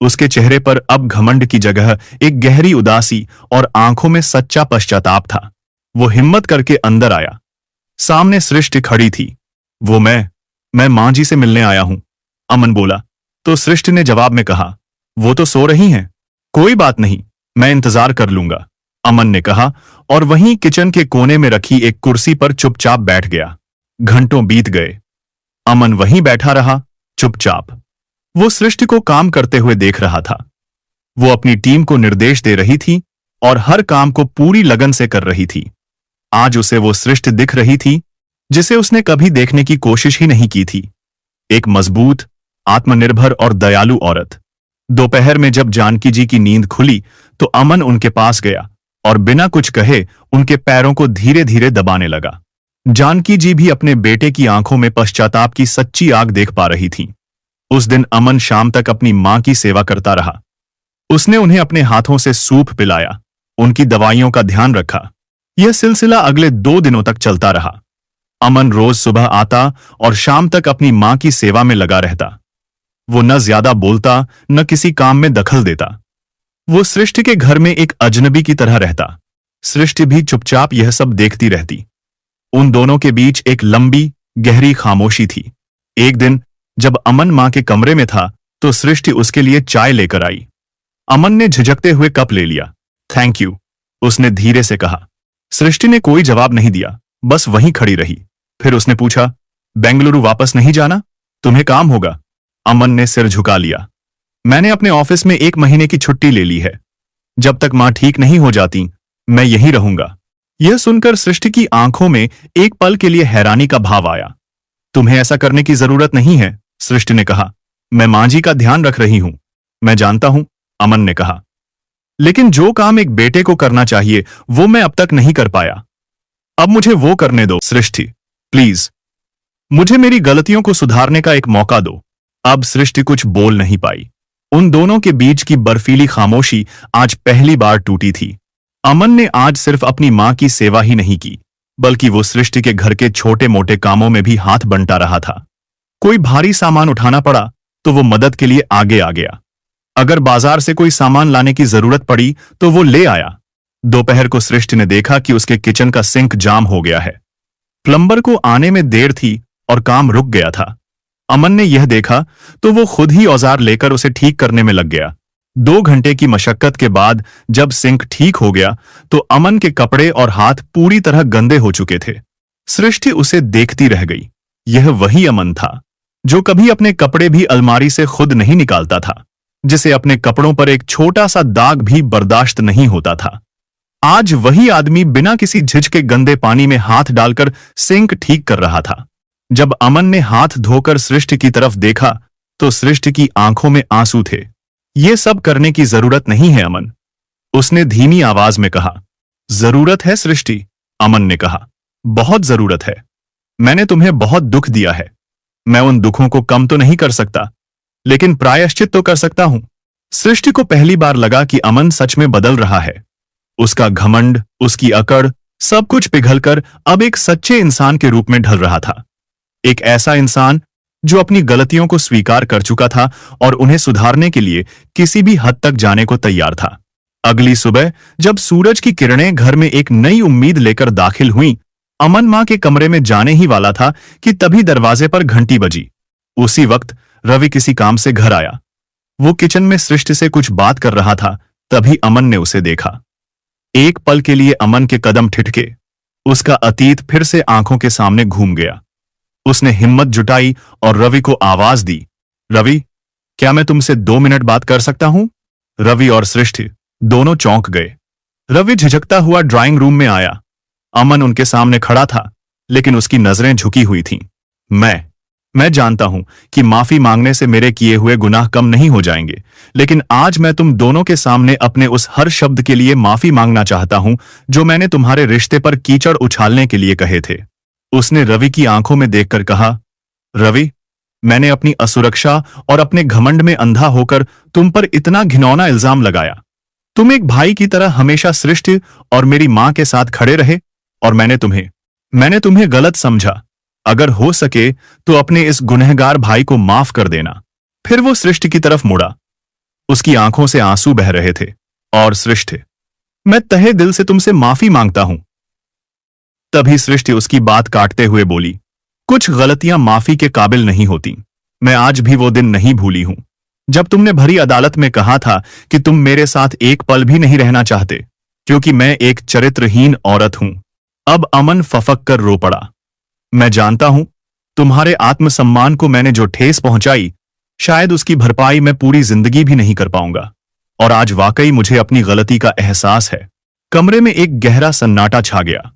उसके चेहरे पर अब घमंड की जगह एक गहरी उदासी और आंखों में सच्चा पश्चाताप था। वो हिम्मत करके अंदर आया। सामने सृष्टि खड़ी थी। वो मैं मां जी से मिलने आया हूं, अमन बोला। तो सृष्टि ने जवाब में कहा, वो तो सो रही हैं। कोई बात नहीं, मैं इंतजार कर लूंगा, अमन ने कहा और वहीं किचन के कोने में रखी एक कुर्सी पर चुपचाप बैठ गया। घंटों बीत गए। अमन वहीं बैठा रहा, चुपचाप। वो सृष्टि को काम करते हुए देख रहा था। वो अपनी टीम को निर्देश दे रही थी और हर काम को पूरी लगन से कर रही थी। आज उसे वो सृष्टि दिख रही थी जिसे उसने कभी देखने की कोशिश ही नहीं की थी। एक मजबूत, आत्मनिर्भर और दयालु औरत। दोपहर में जब जानकी जी की नींद खुली तो अमन उनके पास गया और बिना कुछ कहे उनके पैरों को धीरे धीरे दबाने लगा। जानकी जी भी अपने बेटे की आंखों में पश्चाताप की सच्ची आग देख पा रही थी। उस दिन अमन शाम तक अपनी मां की सेवा करता रहा। उसने उन्हें अपने हाथों से सूप पिलाया, उनकी दवाइयों का ध्यान रखा। यह सिलसिला अगले 2 दिनों तक चलता रहा। अमन रोज सुबह आता और शाम तक अपनी मां की सेवा में लगा रहता। वो न ज्यादा बोलता, न किसी काम में दखल देता। वो सृष्टि के घर में एक अजनबी की तरह रहता। सृष्टि भी चुपचाप यह सब देखती रहती। उन दोनों के बीच एक लंबी, गहरी खामोशी थी। एक दिन जब अमन मां के कमरे में था तो सृष्टि उसके लिए चाय लेकर आई। अमन ने झिझकते हुए कप ले लिया। थैंक यू, उसने धीरे से कहा। सृष्टि ने कोई जवाब नहीं दिया, बस वहीं खड़ी रही। फिर उसने पूछा, बेंगलुरु वापस नहीं जाना? तुम्हें काम होगा? अमन ने सिर झुका लिया। मैंने अपने ऑफिस में 1 महीने की छुट्टी ले ली है। जब तक मां ठीक नहीं हो जाती मैं यहीं रहूंगा। यह सुनकर सृष्टि की आंखों में एक पल के लिए हैरानी का भाव आया। तुम्हें ऐसा करने की जरूरत नहीं है, सृष्टि ने कहा। मैं मां जी का ध्यान रख रही हूं। मैं जानता हूं, अमन ने कहा। लेकिन जो काम एक बेटे को करना चाहिए वो मैं अब तक नहीं कर पाया। अब मुझे वो करने दो सृष्टि, प्लीज। मुझे मेरी गलतियों को सुधारने का एक मौका दो। अब सृष्टि कुछ बोल नहीं पाई। उन दोनों के बीच की बर्फीली खामोशी आज पहली बार टूटी थी। अमन ने आज सिर्फ अपनी मां की सेवा ही नहीं की, बल्कि वो सृष्टि के घर के छोटे मोटे कामों में भी हाथ बंटा रहा था। कोई भारी सामान उठाना पड़ा तो वो मदद के लिए आगे आ गया। अगर बाजार से कोई सामान लाने की जरूरत पड़ी तो वो ले आया। दोपहर को सृष्टि ने देखा कि उसके किचन का सिंक जाम हो गया है। प्लम्बर को आने में देर थी और काम रुक गया था। अमन ने यह देखा तो वो खुद ही औजार लेकर उसे ठीक करने में लग गया। 2 घंटे की मशक्कत के बाद जब सिंक ठीक हो गया तो अमन के कपड़े और हाथ पूरी तरह गंदे हो चुके थे। सृष्टि उसे देखती रह गई। यह वही अमन था जो कभी अपने कपड़े भी अलमारी से खुद नहीं निकालता था, जिसे अपने कपड़ों पर एक छोटा सा दाग भी बर्दाश्त नहीं होता था। आज वही आदमी बिना किसी झिझक के गंदे पानी में हाथ डालकर सिंक ठीक कर रहा था। जब अमन ने हाथ धोकर सृष्टि की तरफ देखा तो सृष्टि की आंखों में आंसू थे। ये सब करने की जरूरत नहीं है अमन, उसने धीमी आवाज में कहा। जरूरत है सृष्टि, अमन ने कहा। बहुत जरूरत है। मैंने तुम्हें बहुत दुख दिया है। मैं उन दुखों को कम तो नहीं कर सकता, लेकिन प्रायश्चित तो कर सकता हूं। सृष्टि को पहली बार लगा कि अमन सच में बदल रहा है। उसका घमंड, उसकी अकड़, सब कुछ पिघलकर अब एक सच्चे इंसान के रूप में ढल रहा था। एक ऐसा इंसान जो अपनी गलतियों को स्वीकार कर चुका था और उन्हें सुधारने के लिए किसी भी हद तक जाने को तैयार था। अगली सुबह जब सूरज की किरणें घर में एक नई उम्मीद लेकर दाखिल हुईं, अमन मां के कमरे में जाने ही वाला था कि तभी दरवाजे पर घंटी बजी। उसी वक्त रवि किसी काम से घर आया। वो किचन में सृष्टि से कुछ बात कर रहा था, तभी अमन ने उसे देखा। एक पल के लिए अमन के कदम ठिठके। उसका अतीत फिर से आंखों के सामने घूम गया। उसने हिम्मत जुटाई और रवि को आवाज दी, रवि, क्या मैं तुमसे 2 मिनट बात कर सकता हूं? रवि और सृष्टि दोनों चौंक गए। रवि झिझकता हुआ ड्राइंग रूम में आया। अमन उनके सामने खड़ा था, लेकिन उसकी नजरें झुकी हुई थीं। मैं जानता हूं कि माफी मांगने से मेरे किए हुए गुनाह कम नहीं हो जाएंगे, लेकिन आज मैं तुम दोनों के सामने अपने उस हर शब्द के लिए माफी मांगना चाहता हूं जो मैंने तुम्हारे रिश्ते पर कीचड़ उछालने के लिए कहे थे। उसने रवि की आंखों में देखकर कहा, रवि, मैंने अपनी असुरक्षा और अपने घमंड में अंधा होकर तुम पर इतना घिनौना इल्जाम लगाया। तुम एक भाई की तरह हमेशा सृष्टि और मेरी मां के साथ खड़े रहे और मैंने तुम्हें गलत समझा। अगर हो सके तो अपने इस गुनहगार भाई को माफ कर देना। फिर वो सृष्टि की तरफ मुड़ा। उसकी आंखों से आंसू बह रहे थे। और सृष्टि, मैं तहे दिल से तुमसे माफी मांगता हूं। तभी सृष्टि उसकी बात काटते हुए बोली, कुछ गलतियां माफी के काबिल नहीं होती। मैं आज भी वो दिन नहीं भूली हूं जब तुमने भरी अदालत में कहा था कि तुम मेरे साथ एक पल भी नहीं रहना चाहते क्योंकि मैं एक चरित्रहीन औरत हूं। अब अमन फफक कर रो पड़ा। मैं जानता हूं तुम्हारे आत्मसम्मान को मैंने जो ठेस पहुंचाई, शायद उसकी भरपाई मैं पूरी जिंदगी भी नहीं कर पाऊंगा। और आज वाकई मुझे अपनी गलती का एहसास है। कमरे में एक गहरा सन्नाटा छा गया।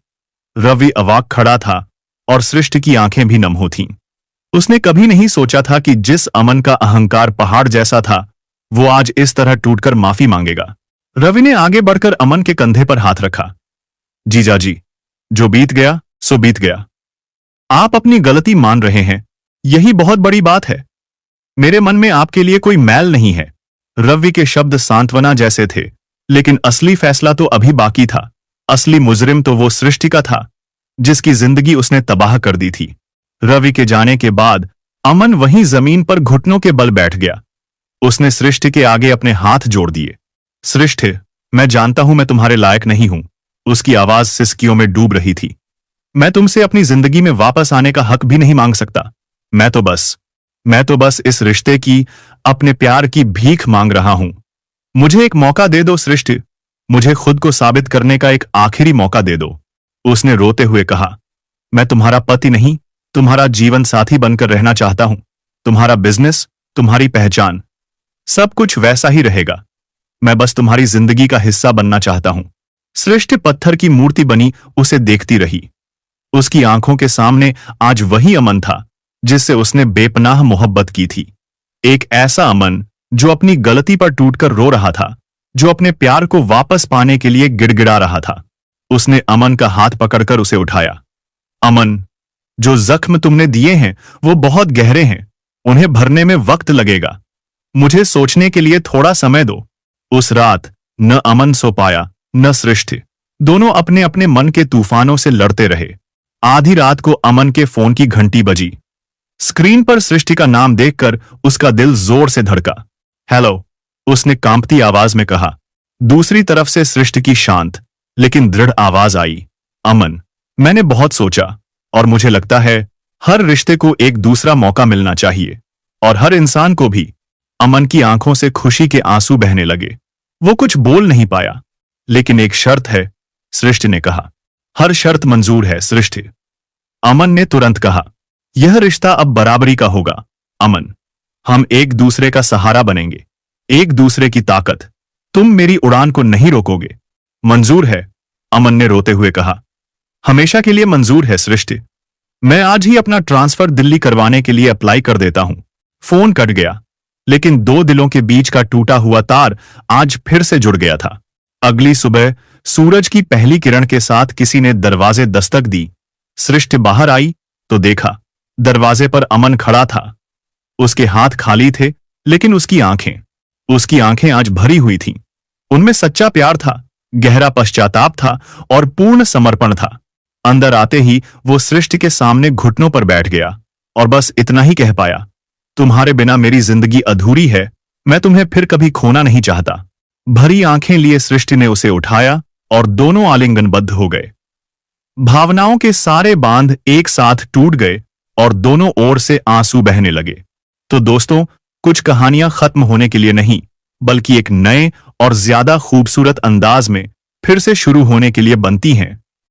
रवि अवाक खड़ा था और सृष्टि की आंखें भी नम हो थीं। उसने कभी नहीं सोचा था कि जिस अमन का अहंकार पहाड़ जैसा था, वो आज इस तरह टूटकर माफी मांगेगा। रवि ने आगे बढ़कर अमन के कंधे पर हाथ रखा। जीजाजी, जो बीत गया सो बीत गया। आप अपनी गलती मान रहे हैं, यही बहुत बड़ी बात है। मेरे मन में आपके लिए कोई मैल नहीं है। रवि के शब्द सांत्वना जैसे थे, लेकिन असली फैसला तो अभी बाकी था। असली मुजरिम तो वो सृष्टि का था जिसकी जिंदगी उसने तबाह कर दी थी। रवि के जाने के बाद अमन वहीं जमीन पर घुटनों के बल बैठ गया। उसने सृष्टि के आगे अपने हाथ जोड़ दिए। सृष्टि, मैं जानता हूं मैं तुम्हारे लायक नहीं हूं। उसकी आवाज सिसकियों में डूब रही थी। मैं तुमसे अपनी जिंदगी में वापस आने का हक भी नहीं मांग सकता। मैं तो बस इस रिश्ते की, अपने प्यार की भीख मांग रहा हूं। मुझे एक मौका दे दो सृष्टि। मुझे खुद को साबित करने का एक आखिरी मौका दे दो। उसने रोते हुए कहा, मैं तुम्हारा पति नहीं, तुम्हारा जीवन साथी बनकर रहना चाहता हूं। तुम्हारा बिजनेस, तुम्हारी पहचान, सब कुछ वैसा ही रहेगा। मैं बस तुम्हारी जिंदगी का हिस्सा बनना चाहता हूं। सृष्टि पत्थर की मूर्ति बनी उसे देखती रही। उसकी आंखों के सामने आज वही अमन था जिससे उसने बेपनाह मोहब्बत की थी। एक ऐसा अमन जो अपनी गलती पर टूटकर रो रहा था, जो अपने प्यार को वापस पाने के लिए गिड़गिड़ा रहा था। उसने अमन का हाथ पकड़कर उसे उठाया। अमन, जो जख्म तुमने दिए हैं वो बहुत गहरे हैं। उन्हें भरने में वक्त लगेगा। मुझे सोचने के लिए थोड़ा समय दो। उस रात न अमन सो पाया न सृष्टि। दोनों अपने अपने मन के तूफानों से लड़ते रहे। आधी रात को अमन के फोन की घंटी बजी। स्क्रीन पर सृष्टि का नाम देखकर उसका दिल जोर से धड़का। हेलो, उसने कांपती आवाज में कहा। दूसरी तरफ से सृष्टि की शांत लेकिन दृढ़ आवाज आई। अमन, मैंने बहुत सोचा और मुझे लगता है हर रिश्ते को एक दूसरा मौका मिलना चाहिए, और हर इंसान को भी। अमन की आंखों से खुशी के आंसू बहने लगे। वो कुछ बोल नहीं पाया। लेकिन एक शर्त है, सृष्टि ने कहा। हर शर्त मंजूर है सृष्टि। अमन ने तुरंत कहा, यह रिश्ता अब बराबरी का होगा। अमन, हम एक दूसरे का सहारा बनेंगे, एक दूसरे की ताकत। तुम मेरी उड़ान को नहीं रोकोगे। मंजूर है, अमन ने रोते हुए कहा। हमेशा के लिए मंजूर है सृष्टि। मैं आज ही अपना ट्रांसफर दिल्ली करवाने के लिए अप्लाई कर देता हूं। फोन कट गया, लेकिन दो दिलों के बीच का टूटा हुआ तार आज फिर से जुड़ गया था। अगली सुबह सूरज की पहली किरण के साथ किसी ने दरवाजे दस्तक दी। सृष्टि बाहर आई तो देखा दरवाजे पर अमन खड़ा था। उसके हाथ खाली थे, लेकिन उसकी आंखें आज भरी हुई थीं। उनमें सच्चा प्यार था, गहरा पश्चाताप था और पूर्ण समर्पण था। अंदर आते ही वो सृष्टि के सामने घुटनों पर बैठ गया और बस इतना ही कह पाया, तुम्हारे बिना मेरी जिंदगी अधूरी है। मैं तुम्हें फिर कभी खोना नहीं चाहता। भरी आंखें लिए सृष्टि ने उसे उठाया और दोनों आलिंगनबद्ध हो गए। भावनाओं के सारे बांध एक साथ टूट गए और दोनों ओर से आंसू बहने लगे। तो दोस्तों, कुछ कहानियां खत्म होने के लिए नहीं, बल्कि एक नए और ज्यादा खूबसूरत अंदाज में फिर से शुरू होने के लिए बनती हैं।